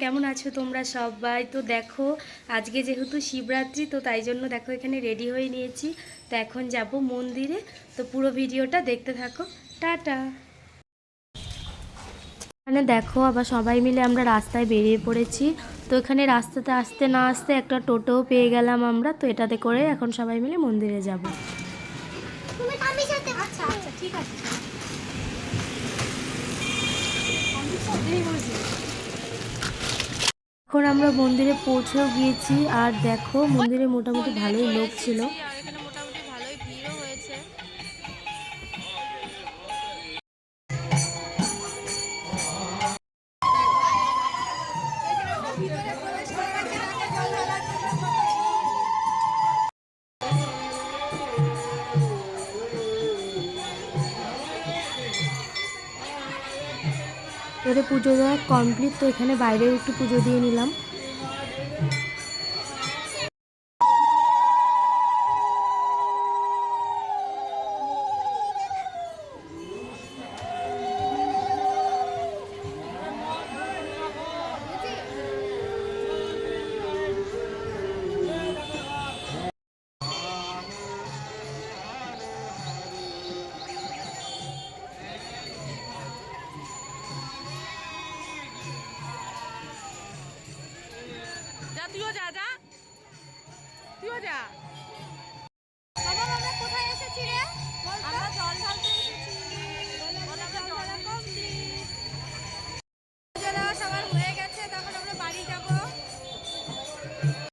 কেমন আছো তোমরা সবাই? তো দেখো, আজকে যেহেতু শিবরাত্রি, তো তাই জন্য দেখো এখানে রেডি হয়ে নিয়েছি। তো এখন যাব মন্দিরে। তো পুরো ভিডিওটা দেখতে থাকো। টাটা। এখানে দেখো আবার সবাই মিলে আমরা রাস্তায় বেরিয়ে পড়েছি। তো এখানে রাস্তাতে আসতে না আসতে একটা টোটোও পেয়ে গেলাম আমরা। তো এটাতে করে এখন সবাই মিলে মন্দিরে যাব। আচ্ছা আচ্ছা ঠিক আছে। এখন আমরা মন্দিরে পৌঁছেও গিয়েছি। আর দেখো মন্দিরে মোটামুটি মন্দিরে ভালোই চলে লোক ছিল। এসেছি আর এখানে মোটামুটি ভালোই ভিড়ও হয়েছে। এবারে পুজো দেওয়া কমপ্লিট। তো এখানে বাইরেও একটু পুজো দিয়ে নিলাম।